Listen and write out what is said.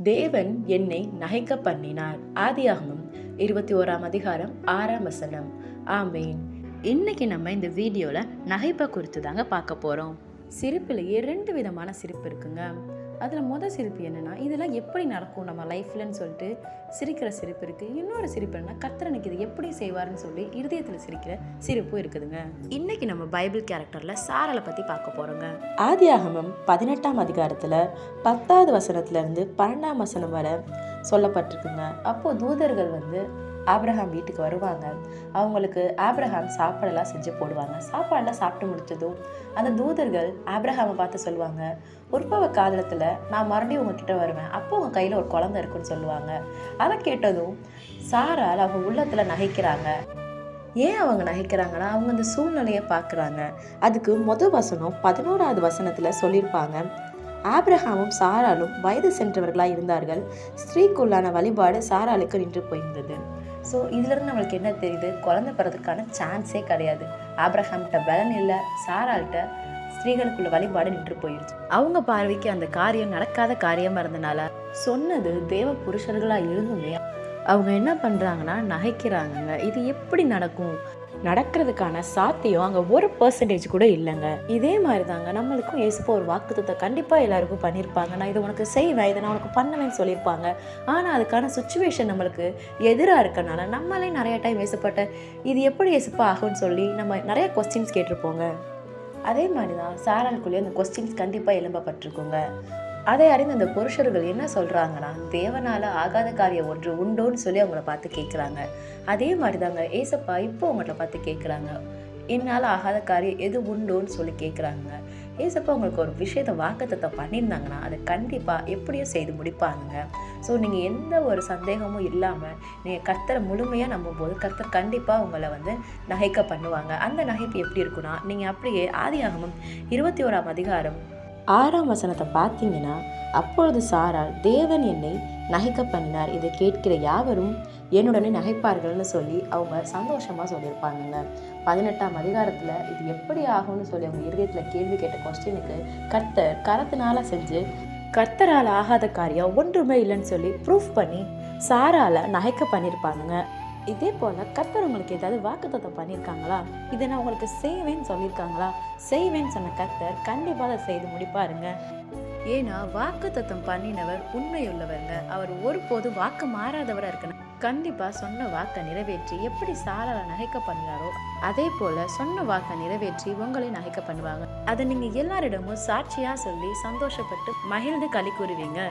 தேவன் என்னை நகைக்க பண்ணினார். ஆதியாகமம் 21ஆம் அதிகாரம் 6ஆம் வசனம். ஆமேன். இன்னைக்கு நம்ம இந்த வீடியோல நகைப்பை குறித்து தாங்க பார்க்க போறோம். சிரிப்பிலேயே 2 விதமான சிரிப்பு இருக்குங்க. அதில் முதல் சிரிப்பு என்னென்னா, இதெல்லாம் எப்படி நடக்கும் நம்ம லைஃப்லன்னு சொல்லிட்டு சிரிக்கிற சிரிப்பு இருக்குது. இன்னொரு சிரிப்பு என்னன்னா, கர்த்தர் எனக்கு இது எப்படி செய்வார்னு சொல்லி இருதயத்தில் சிரிக்கிற சிரிப்பும் இருக்குதுங்க. இன்னைக்கு நம்ம பைபிள் கேரக்டரில் சாராளை பற்றி பார்க்க போகிறோங்க. ஆதியாகமம் 18ஆம் அதிகாரத்தில் 10வது வசனத்துலேருந்து 12ஆம் வசனம் வரை சொல்லப்பட்டிருக்குங்க. அப்போது தூதர்கள் ஆபிரகாம் வீட்டுக்கு வருவாங்க. அவங்களுக்கு ஆபிரகாம் சாப்பாடெல்லாம் செஞ்சு போடுவாங்க. சாப்பாடெல்லாம் சாப்பிட்டு முடிச்சதும் அந்த தூதர்கள் ஆபிரகாமை பார்த்து சொல்லுவாங்க, உற்பவ காலத்தில் நான் மறுபடியும் உங்ககிட்ட வருவேன், அப்போ உங்கள் கையில் ஒரு குழந்தை இருக்குன்னு சொல்லுவாங்க. அதை கேட்டதும் சாராள் அவங்க உள்ளத்தில் நகைக்கிறாங்க. ஏன் அவங்க நகைக்கிறாங்கன்னா, அவங்க அந்த சூழ்நிலையை பார்க்குறாங்க. அதுக்கு முதல் வசனம் 11வது வசனத்தில் சொல்லியிருப்பாங்க, ஆபிரகாமும் சாராலும் வயது சென்றவர்களாக இருந்தார்கள், ஸ்திரீக்குள்ளான வழிபாடு சாராளுக்கு நின்று போயிருந்தது. ஸோ இதிலிருந்து நம்மளுக்கு என்ன தெரியுது, குழந்தை பிறதுக்கான சான்ஸே கிடையாது. ஆபிரகாம்கிட்ட பலன் இல்லை, சாராள்கிட்ட ஸ்திரீகளுக்குள்ள வழிபாடு நின்று போயிடுச்சு. அவங்க பார்வைக்கு அந்த காரியம் நடக்காத காரியமாக இருந்தனால சொன்னது தேவ புருஷர்களாக இருந்துமே அவங்க என்ன பண்ணுறாங்கன்னா நகைக்கிறாங்க. இது எப்படி நடக்கும், நடக்கிறதுக்கான சாத்தியம் அங்கே 1% கூட இல்லைங்க. இதே மாதிரி தாங்க நம்மளுக்கும் ஏசப்பா ஒரு வாக்குத்தத்தை கண்டிப்பாக எல்லாருக்கும் பண்ணியிருப்பாங்க. நான் இதை உனக்கு செய்வேன், இதை நான் உனக்கு பண்ணுவேன்னு சொல்லியிருப்பாங்க. ஆனால் அதுக்கான சுச்சுவேஷன் நம்மளுக்கு எதிராக இருக்கனால நம்மளே நிறைய டைம் ஏசப்பட்ட இது எப்படி ஏசப்பா ஆகும்னு சொல்லி நம்ம நிறைய கொஸ்டின்ஸ் கேட்டிருப்போங்க. அதே மாதிரி தான் சாராளுக்குள்ளேயே அந்த கொஸ்டின்ஸ் கண்டிப்பாக எழும்பப்பட்டிருக்குங்க. அதை அறிந்து அந்த புருஷர்கள் என்ன சொல்கிறாங்கன்னா, தேவனால் ஆகாத காரியம் ஒன்று உண்டோன்னு சொல்லி அவங்கள பார்த்து கேட்குறாங்க. அதே மாதிரி தாங்க ஏசப்பா இப்போ அவங்கள பார்த்து கேட்குறாங்க, என்னால் ஆகாத காரியம் எது உண்டோன்னு சொல்லி கேட்குறாங்க. ஏசப்பா உங்களுக்கு ஒரு விஷயத்தை வாக்குத்தத்தை பண்ணியிருந்தாங்கன்னா அதை கண்டிப்பாக எப்படியோ செய்து முடிப்பாங்க. ஸோ நீங்கள் எந்த ஒரு சந்தேகமும் இல்லாமல் நீங்கள் கர்த்தரை முழுமையாக நம்பும்போது கர்த்தர் கண்டிப்பாக உங்களை நகைக்க பண்ணுவாங்க. அந்த நகைப்பு எப்படி இருக்குன்னா, நீங்கள் அப்படியே ஆதியாகமம் 21ஆம் அதிகாரம் 6ஆம் வசனத்தை பார்த்தீங்கன்னா, அப்பொழுது சாராள், தேவன் என்னை நகைக்க பண்ணினார், இதை கேட்கிற யாவரும் என்னுடனே நகைப்பார்கள்னு சொல்லி அவங்க சந்தோஷமாக சொல்லியிருப்பாங்க. 18ஆம் அதிகாரத்தில் இது எப்படி ஆகும்னு சொல்லி அவங்க இருதயத்தில் கேள்வி கேட்ட கொஸ்டினுக்கு கர்த்தர் கரத்தினால செஞ்சு கர்த்தரால் ஆகாத காரியம் ஒன்றுமே இல்லைன்னு சொல்லி ப்ரூஃப் பண்ணி சாரால நகைக்க பண்ணியிருப்பாங்க. இதே போல் கர்த்தர் உங்களுக்கு ஏதாவது வாக்குத்தத்தம் பண்ணியிருக்காங்களா, இதை நான் உங்களுக்கு செய்வேன்னு சொல்லியிருக்காங்களா, செய்வேன்னு சொன்ன கர்த்தர் கண்டிப்பாக அதை செய்து முடிப்பாருங்க. ஏன்னா வாக்குத்தத்தம் பண்ணினவர் உண்மையுள்ளவருங்க. அவர் ஒருபோதும் வாக்கு மாறாதவராக இருக்கணும். கண்டிப்பாக சொன்ன வாக்கை நிறைவேற்றி எப்படி சாராளை நகைக்க பண்ணினாரோ அதே போல் சொன்ன வாக்கை நிறைவேற்றி உங்களை நகைக்க பண்ணுவாங்க. அதை நீங்கள் எல்லாரிடமும் சாட்சியாக சொல்லி சந்தோஷப்பட்டு மகிழ்ந்து களி கூறுவீங்க.